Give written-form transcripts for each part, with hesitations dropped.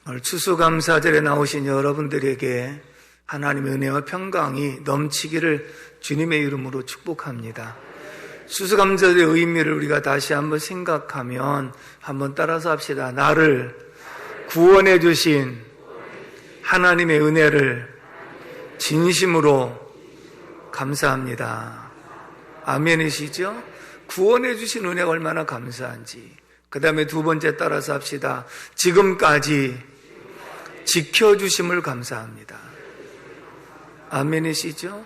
오늘 추수감사절에 나오신 여러분들에게 하나님의 은혜와 평강이 넘치기를 주님의 이름으로 축복합니다. 추수감사절의 의미를 우리가 다시 한번 생각하면 한번 따라서 합시다. 나를 구원해 주신 하나님의 은혜를 진심으로 감사합니다. 아멘이시죠? 구원해 주신 은혜가 얼마나 감사한지. 그 다음에 두 번째 따라서 합시다. 지금까지 지켜주심을 감사합니다. 아멘이시죠?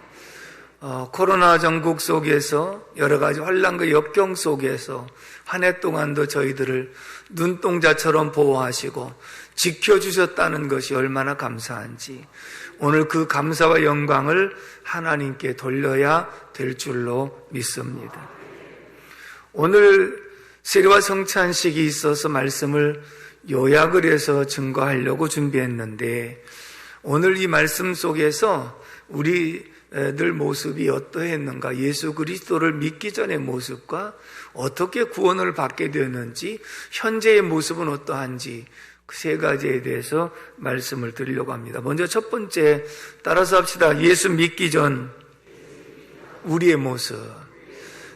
코로나 전국 속에서 여러 가지 환난과 역경 속에서 한 해 동안도 저희들을 눈동자처럼 보호하시고 지켜주셨다는 것이 얼마나 감사한지 오늘 그 감사와 영광을 하나님께 돌려야 될 줄로 믿습니다. 오늘 세례와 성찬식이 있어서 말씀을 요약을 해서 증거하려고 준비했는데 오늘 이 말씀 속에서 우리들 모습이 어떠했는가, 예수 그리스도를 믿기 전의 모습과 어떻게 구원을 받게 되었는지, 현재의 모습은 어떠한지 그 세 가지에 대해서 말씀을 드리려고 합니다. 먼저 첫 번째 따라서 합시다. 예수 믿기 전 우리의 모습.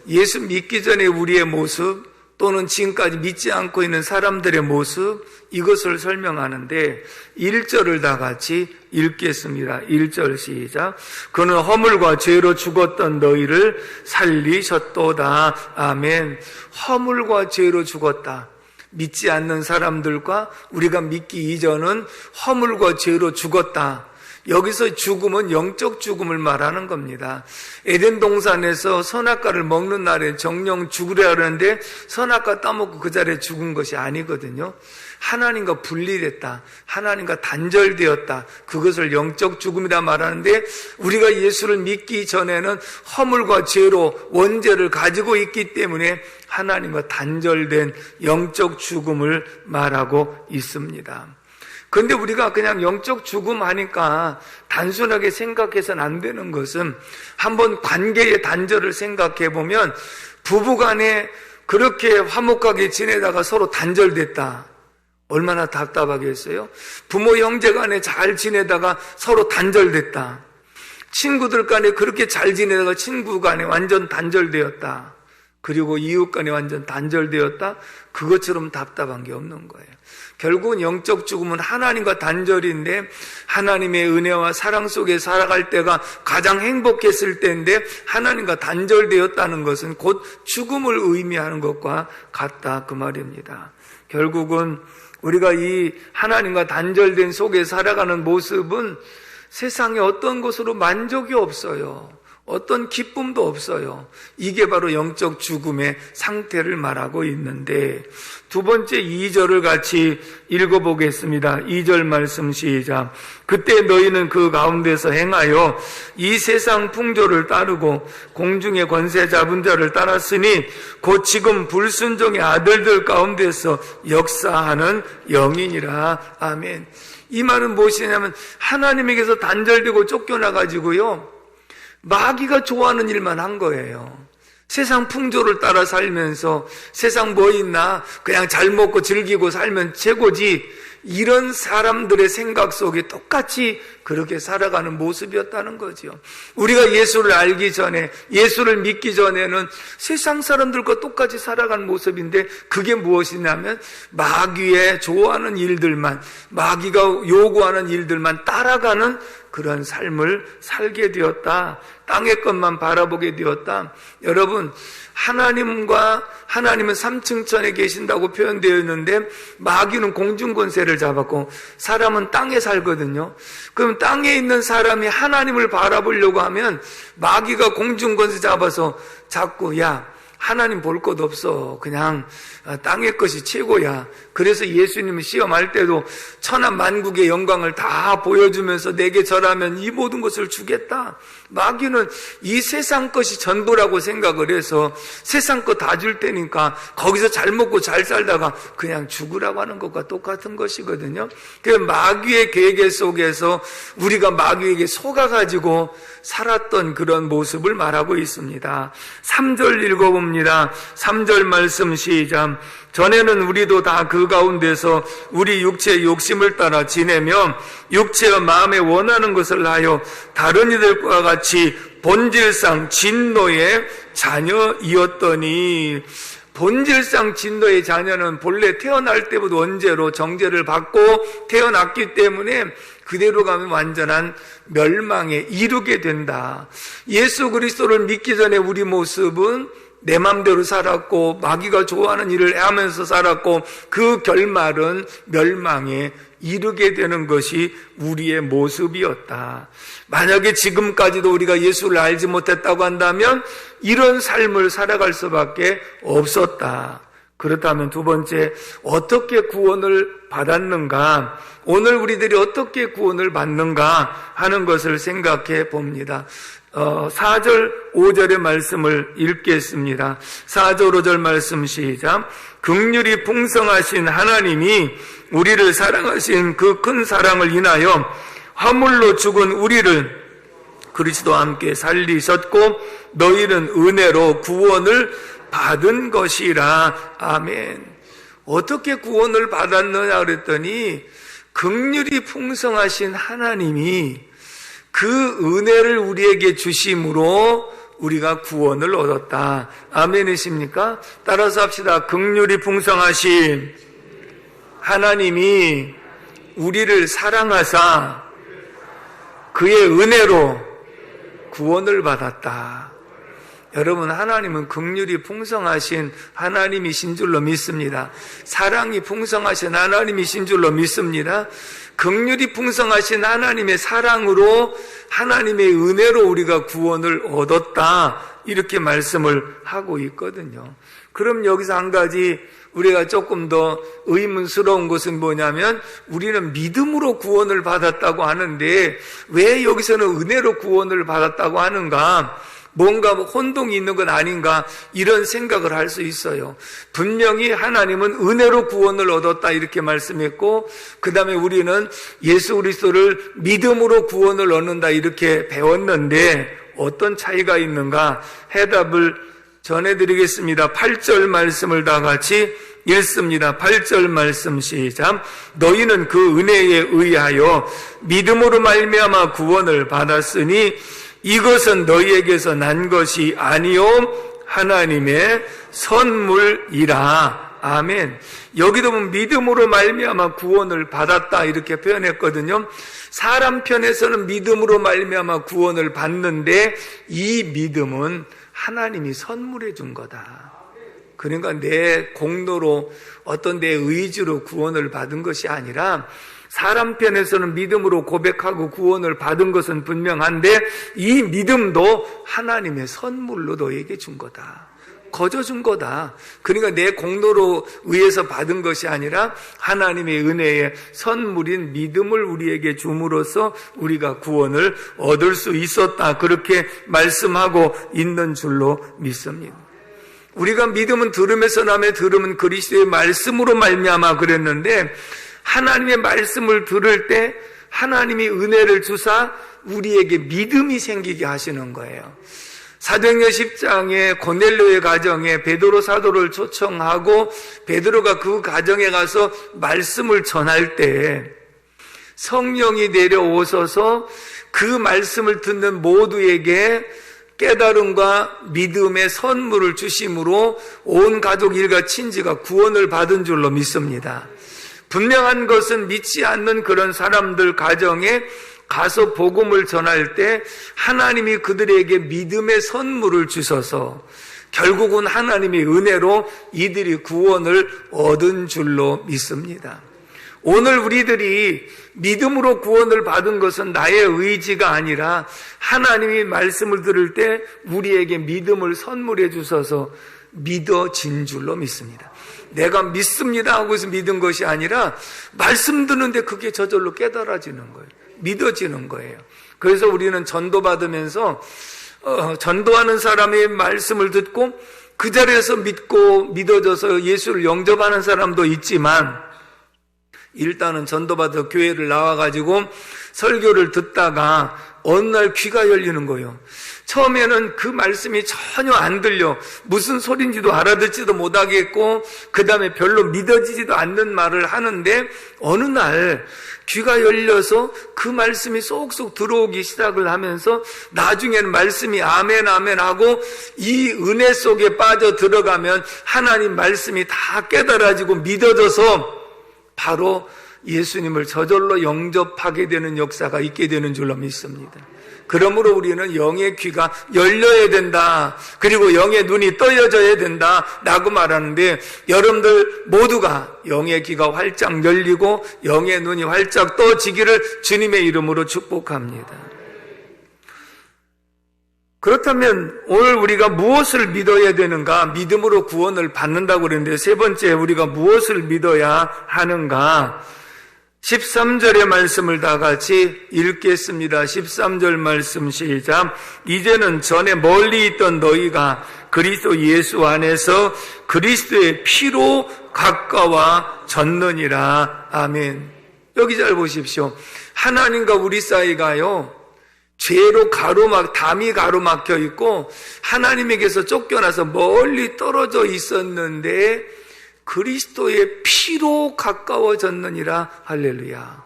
예수 믿기 전에 우리의 모습 또는 지금까지 믿지 않고 있는 사람들의 모습, 이것을 설명하는데 1절을 다 같이 읽겠습니다. 1절 시작. 그는 허물과 죄로 죽었던 너희를 살리셨도다. 아멘. 허물과 죄로 죽었다. 믿지 않는 사람들과 우리가 믿기 이전은 허물과 죄로 죽었다. 여기서 죽음은 영적 죽음을 말하는 겁니다. 에덴 동산에서 선악과를 먹는 날에 정령 죽으려 하는데 선악과 따먹고 그 자리에 죽은 것이 아니거든요. 하나님과 분리됐다, 하나님과 단절되었다, 그것을 영적 죽음이라 말하는데 우리가 예수를 믿기 전에는 허물과 죄로 원죄를 가지고 있기 때문에 하나님과 단절된 영적 죽음을 말하고 있습니다. 그런데 우리가 그냥 영적 죽음 하니까 단순하게 생각해서는 안 되는 것은 한번 관계의 단절을 생각해 보면 부부간에 그렇게 화목하게 지내다가 서로 단절됐다. 얼마나 답답하겠어요? 부모 형제 간에 잘 지내다가 서로 단절됐다. 친구들 간에 그렇게 잘 지내다가 친구 간에 완전 단절되었다. 그리고 이웃 간에 완전 단절되었다. 그것처럼 답답한 게 없는 거예요. 결국은 영적 죽음은 하나님과 단절인데 하나님의 은혜와 사랑 속에 살아갈 때가 가장 행복했을 때인데 하나님과 단절되었다는 것은 곧 죽음을 의미하는 것과 같다, 그 말입니다. 결국은 우리가 이 하나님과 단절된 속에 살아가는 모습은 세상에 어떤 것으로 만족이 없어요. 어떤 기쁨도 없어요. 이게 바로 영적 죽음의 상태를 말하고 있는데 두 번째 2절을 같이 읽어보겠습니다. 2절 말씀 시작. 그때 너희는 그 가운데서 행하여 이 세상 풍조를 따르고 공중의 권세 잡은 자를 따랐으니 곧 지금 불순종의 아들들 가운데서 역사하는 영이니라. 아멘. 이 말은 무엇이냐면 하나님에게서 단절되고 쫓겨나가지고요 마귀가 좋아하는 일만 한 거예요. 세상 풍조를 따라 살면서 세상 뭐 있나 그냥 잘 먹고 즐기고 살면 최고지, 이런 사람들의 생각 속에 똑같이 그렇게 살아가는 모습이었다는 거죠. 우리가 예수를 알기 전에, 예수를 믿기 전에는 세상 사람들과 똑같이 살아가는 모습인데 그게 무엇이냐면 마귀의 좋아하는 일들만, 마귀가 요구하는 일들만 따라가는 그런 삶을 살게 되었다. 땅의 것만 바라보게 되었다. 여러분, 하나님은 3층 천에 계신다고 표현되어 있는데 마귀는 공중 권세를 잡았고 사람은 땅에 살거든요. 그럼 땅에 있는 사람이 하나님을 바라보려고 하면 마귀가 공중 권세 잡아서 자꾸 하나님 볼 것 없어. 그냥 땅의 것이 최고야. 그래서 예수님이 시험할 때도 천하 만국의 영광을 다 보여주면서 내게 절하면 이 모든 것을 주겠다. 마귀는 이 세상 것이 전부라고 생각을 해서 세상 거 다 줄 테니까 거기서 잘 먹고 잘 살다가 그냥 죽으라고 하는 것과 똑같은 것이거든요. 그 마귀의 계계 속에서 우리가 마귀에게 속아가지고 살았던 그런 모습을 말하고 있습니다. 3절 읽어보면 봅니다. 3절 말씀 시작. 전에는 우리도 다 그 가운데서 우리 육체의 욕심을 따라 지내며 육체와 마음에 원하는 것을 하여 다른 이들과 같이 본질상 진노의 자녀이었더니, 본질상 진노의 자녀는 본래 태어날 때부터 원죄로 정죄를 받고 태어났기 때문에 그대로 가면 완전한 멸망에 이르게 된다. 예수 그리스도를 믿기 전에 우리 모습은 내 맘대로 살았고 마귀가 좋아하는 일을 하면서 살았고 그 결말은 멸망에 이르게 되는 것이 우리의 모습이었다. 만약에 지금까지도 우리가 예수를 알지 못했다고 한다면 이런 삶을 살아갈 수밖에 없었다. 그렇다면 두 번째, 어떻게 구원을 받았는가? 오늘 우리들이 어떻게 구원을 받는가 하는 것을 생각해 봅니다. 4절, 5절의 말씀을 읽겠습니다. 4절, 5절 말씀 시작. 긍휼이 풍성하신 하나님이 우리를 사랑하신 그 큰 사랑을 인하여 화물로 죽은 우리를 그리스도와 함께 살리셨고 너희는 은혜로 구원을 받은 것이라. 아멘. 어떻게 구원을 받았느냐 그랬더니 긍휼이 풍성하신 하나님이 그 은혜를 우리에게 주심으로 우리가 구원을 얻었다. 아멘이십니까? 따라서 합시다. 긍휼이 풍성하신 하나님이 우리를 사랑하사 그의 은혜로 구원을 받았다. 여러분, 하나님은 긍휼이 풍성하신 하나님이신 줄로 믿습니다. 사랑이 풍성하신 하나님이신 줄로 믿습니다. 긍휼이 풍성하신 하나님의 사랑으로 하나님의 은혜로 우리가 구원을 얻었다, 이렇게 말씀을 하고 있거든요. 그럼 여기서 한 가지 우리가 조금 더 의문스러운 것은 뭐냐면, 우리는 믿음으로 구원을 받았다고 하는데 왜 여기서는 은혜로 구원을 받았다고 하는가? 뭔가 혼동이 있는 건 아닌가, 이런 생각을 할 수 있어요. 분명히 하나님은 은혜로 구원을 얻었다 이렇게 말씀했고, 그 다음에 우리는 예수 그리스도를 믿음으로 구원을 얻는다 이렇게 배웠는데 어떤 차이가 있는가? 해답을 전해드리겠습니다. 8절 말씀을 다 같이 읽습니다. 8절 말씀 시작. 너희는 그 은혜에 의하여 믿음으로 말미암아 구원을 받았으니 이것은 너희에게서 난 것이 아니요 하나님의 선물이라. 아멘. 여기도 보면 믿음으로 말미암아 구원을 받았다 이렇게 표현했거든요. 사람 편에서는 믿음으로 말미암아 구원을 받는데 이 믿음은 하나님이 선물해 준 거다. 그러니까 내 공로로 어떤 내 의지로 구원을 받은 것이 아니라 사람 편에서는 믿음으로 고백하고 구원을 받은 것은 분명한데 이 믿음도 하나님의 선물로 너에게 준 거다. 거저 준 거다. 그러니까 내 공로로 의해서 받은 것이 아니라 하나님의 은혜의 선물인 믿음을 우리에게 줌으로써 우리가 구원을 얻을 수 있었다. 그렇게 말씀하고 있는 줄로 믿습니다. 우리가 믿음은 들음에서 나매 들음은 그리스도의 말씀으로 말미암아 그랬는데, 하나님의 말씀을 들을 때 하나님이 은혜를 주사 우리에게 믿음이 생기게 하시는 거예요. 사도행전 10장에 고넬료의 가정에 베드로 사도를 초청하고 베드로가 그 가정에 가서 말씀을 전할 때 성령이 내려오셔서 그 말씀을 듣는 모두에게 깨달음과 믿음의 선물을 주심으로 온 가족 일가 친지가 구원을 받은 줄로 믿습니다. 분명한 것은 믿지 않는 그런 사람들 가정에 가서 복음을 전할 때 하나님이 그들에게 믿음의 선물을 주셔서 결국은 하나님의 은혜로 이들이 구원을 얻은 줄로 믿습니다. 오늘 우리들이 믿음으로 구원을 받은 것은 나의 의지가 아니라 하나님이 말씀을 들을 때 우리에게 믿음을 선물해 주셔서 믿어진 줄로 믿습니다. 내가 믿습니다 하고 해서 믿은 것이 아니라 말씀 듣는데 그게 저절로 깨달아지는 거예요. 믿어지는 거예요. 그래서 우리는 전도받으면서 전도하는 사람의 말씀을 듣고 그 자리에서 믿고 믿어져서 예수를 영접하는 사람도 있지만, 일단은 전도받아 교회를 나와가지고 설교를 듣다가 어느 날 귀가 열리는 거예요. 처음에는 그 말씀이 전혀 안 들려. 무슨 소린지도 알아듣지도 못하겠고 그 다음에 별로 믿어지지도 않는 말을 하는데 어느 날 귀가 열려서 그 말씀이 쏙쏙 들어오기 시작을 하면서 나중에는 말씀이 아멘 아멘 하고 이 은혜 속에 빠져 들어가면 하나님 말씀이 다 깨달아지고 믿어져서 바로 예수님을 저절로 영접하게 되는 역사가 있게 되는 줄로 믿습니다. 그러므로 우리는 영의 귀가 열려야 된다. 그리고 영의 눈이 떠여져야 된다. 라고 말하는데 여러분들 모두가 영의 귀가 활짝 열리고 영의 눈이 활짝 떠지기를 주님의 이름으로 축복합니다. 그렇다면 오늘 우리가 무엇을 믿어야 되는가? 믿음으로 구원을 받는다고 그랬는데 세 번째 우리가 무엇을 믿어야 하는가? 13절의 말씀을 다 같이 읽겠습니다. 13절 말씀 시작. 이제는 전에 멀리 있던 너희가 그리스도 예수 안에서 그리스도의 피로 가까워졌느니라. 아멘. 여기 잘 보십시오. 하나님과 우리 사이가요, 죄로 담이 가로막혀 있고 하나님에게서 쫓겨나서 멀리 떨어져 있었는데 그리스도의 피로 가까워졌느니라. 할렐루야.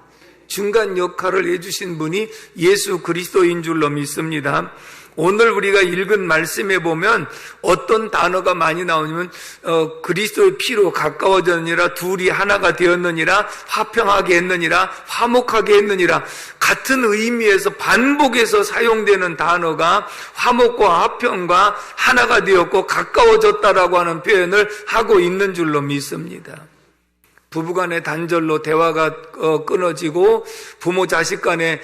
중간 역할을 해주신 분이 예수 그리스도인 줄로 믿습니다. 오늘 우리가 읽은 말씀에 보면 어떤 단어가 많이 나오냐면 그리스도의 피로 가까워졌느니라, 둘이 하나가 되었느니라, 화평하게 했느니라, 화목하게 했느니라. 같은 의미에서 반복해서 사용되는 단어가 화목과 화평과 하나가 되었고 가까워졌다라고 하는 표현을 하고 있는 줄로 믿습니다. 부부간의 단절로 대화가 끊어지고 부모 자식 간의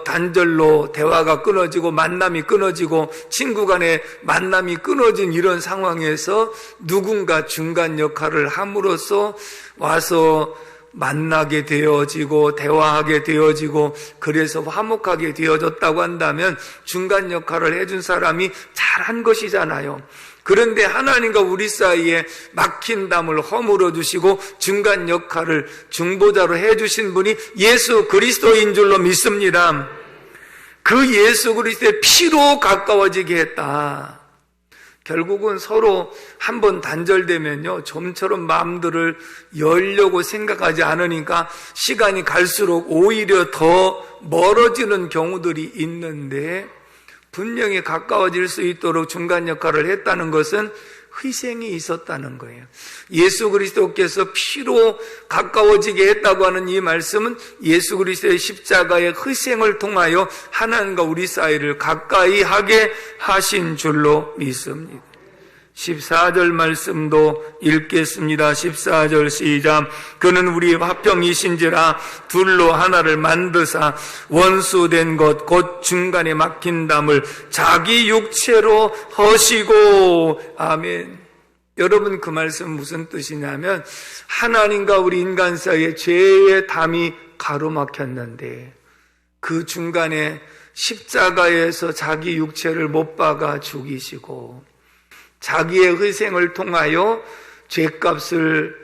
단절로 대화가 끊어지고 만남이 끊어지고 친구 간의 만남이 끊어진 이런 상황에서 누군가 중간 역할을 함으로써 와서 만나게 되어지고 대화하게 되어지고 그래서 화목하게 되어졌다고 한다면 중간 역할을 해준 사람이 잘한 것이잖아요. 그런데 하나님과 우리 사이에 막힌 담을 허물어 주시고 중간 역할을 중보자로 해주신 분이 예수 그리스도인 줄로 믿습니다. 그 예수 그리스도의 피로 가까워지게 했다. 결국은 서로 한번 단절되면요, 좀처럼 마음들을 열려고 생각하지 않으니까 시간이 갈수록 오히려 더 멀어지는 경우들이 있는데, 분명히 가까워질 수 있도록 중간 역할을 했다는 것은 희생이 있었다는 거예요. 예수 그리스도께서 피로 가까워지게 했다고 하는 이 말씀은 예수 그리스도의 십자가의 희생을 통하여 하나님과 우리 사이를 가까이 하게 하신 줄로 믿습니다. 14절 말씀도 읽겠습니다. 14절 시작. 그는 우리 화평이신지라 둘로 하나를 만드사 원수된 것 곧 중간에 막힌 담을 자기 육체로 허시고. 아멘. 여러분, 그 말씀 무슨 뜻이냐면 하나님과 우리 인간 사이에 죄의 담이 가로막혔는데 그 중간에 십자가에서 자기 육체를 못 박아 죽이시고 자기의 희생을 통하여 죄값을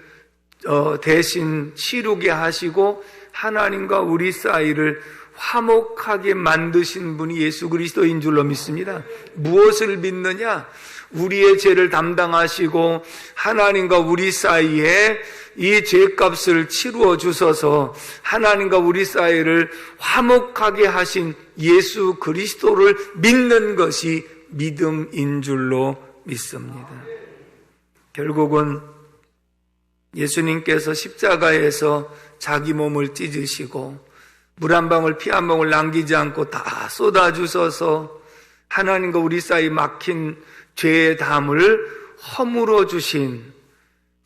대신 치르게 하시고 하나님과 우리 사이를 화목하게 만드신 분이 예수 그리스도인 줄로 믿습니다. 무엇을 믿느냐? 우리의 죄를 담당하시고 하나님과 우리 사이에 이 죄값을 치루어 주셔서 하나님과 우리 사이를 화목하게 하신 예수 그리스도를 믿는 것이 믿음인 줄로 믿습니다. 결국은 예수님께서 십자가에서 자기 몸을 찢으시고 물 한 방울 피 한 방울 남기지 않고 다 쏟아주셔서 하나님과 우리 사이 막힌 죄의 담을 허물어 주신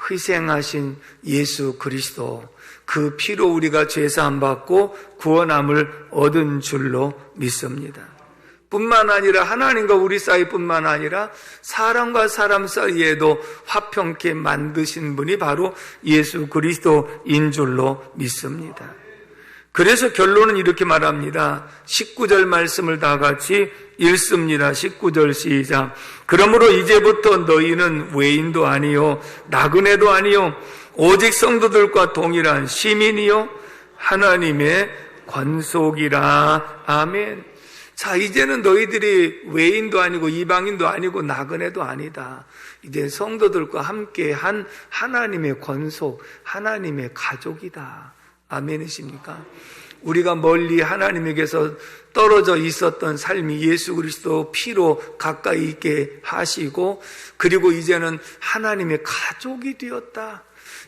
희생하신 예수 그리스도, 그 피로 우리가 죄사함 받고 구원함을 얻은 줄로 믿습니다. 뿐만 아니라 하나님과 우리 사이뿐만 아니라 사람과 사람 사이에도 화평케 만드신 분이 바로 예수 그리스도인 줄로 믿습니다. 그래서 결론은 이렇게 말합니다. 19절 말씀을 다 같이 읽습니다. 19절 시작. 그러므로 이제부터 너희는 외인도 아니요 나그네도 아니요 오직 성도들과 동일한 시민이요 하나님의 관속이라. 아멘. 자, 이제는 너희들이 외인도 아니고 이방인도 아니고 나그네도 아니다. 이제 성도들과 함께 한 하나님의 권속, 하나님의 가족이다. 아멘이십니까? 우리가 멀리 하나님에게서 떨어져 있었던 삶이 예수 그리스도 피로 가까이 있게 하시고, 그리고 이제는 하나님의 가족이 되었다.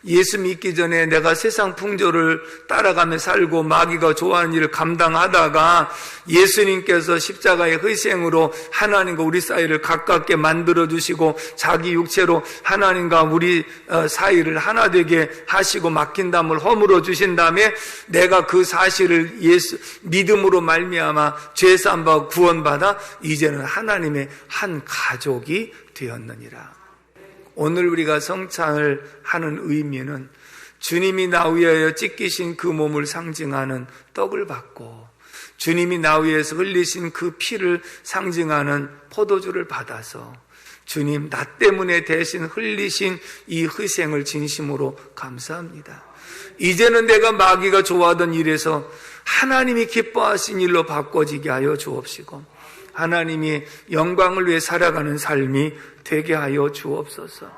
예수 믿기 전에 내가 세상 풍조를 따라가며 살고 마귀가 좋아하는 일을 감당하다가 예수님께서 십자가의 희생으로 하나님과 우리 사이를 가깝게 만들어주시고 자기 육체로 하나님과 우리 사이를 하나 되게 하시고 막힌 담을 허물어 주신 다음에 내가 그 사실을 믿음으로 말미암아 죄사함과 구원받아 이제는 하나님의 한 가족이 되었느니라. 오늘 우리가 성찬을 하는 의미는 주님이 나 위하여 찢기신 그 몸을 상징하는 떡을 받고 주님이 나 위해서 흘리신 그 피를 상징하는 포도주를 받아서 주님 나 때문에 대신 흘리신 이 희생을 진심으로 감사합니다. 이제는 내가 마귀가 좋아하던 일에서 하나님이 기뻐하신 일로 바꿔지게 하여 주옵시고 하나님이 영광을 위해 살아가는 삶이 되게 하여 주옵소서.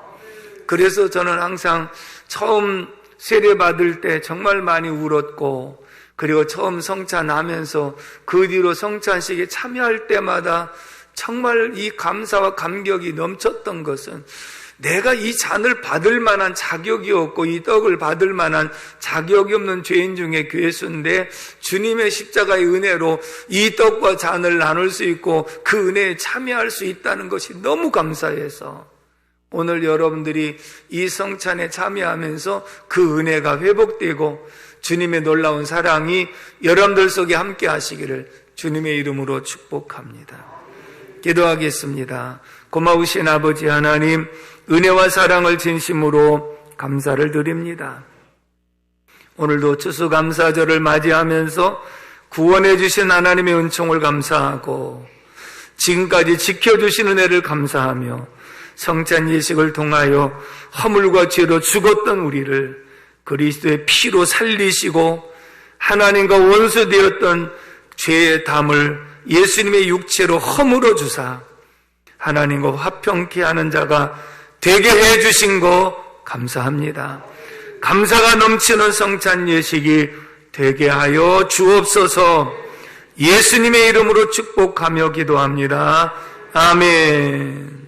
그래서 저는 항상 처음 세례받을 때 정말 많이 울었고, 그리고 처음 성찬하면서 그 뒤로 성찬식에 참여할 때마다 정말 이 감사와 감격이 넘쳤던 것은 내가 이 잔을 받을 만한 자격이 없고 이 떡을 받을 만한 자격이 없는 죄인 중에 괴수인데 주님의 십자가의 은혜로 이 떡과 잔을 나눌 수 있고 그 은혜에 참여할 수 있다는 것이 너무 감사해서 오늘 여러분들이 이 성찬에 참여하면서 그 은혜가 회복되고 주님의 놀라운 사랑이 여러분들 속에 함께 하시기를 주님의 이름으로 축복합니다. 기도하겠습니다. 고마우신 아버지 하나님, 은혜와 사랑을 진심으로 감사를 드립니다. 오늘도 추수감사절을 맞이하면서 구원해 주신 하나님의 은총을 감사하고 지금까지 지켜주신 은혜를 감사하며 성찬 예식을 통하여 허물과 죄로 죽었던 우리를 그리스도의 피로 살리시고 하나님과 원수되었던 죄의 담을 예수님의 육체로 허물어 주사 하나님과 화평케 하는 자가 되게 해주신 거 감사합니다. 감사가 넘치는 성찬 예식이 되게 하여 주옵소서. 예수님의 이름으로 축복하며 기도합니다. 아멘.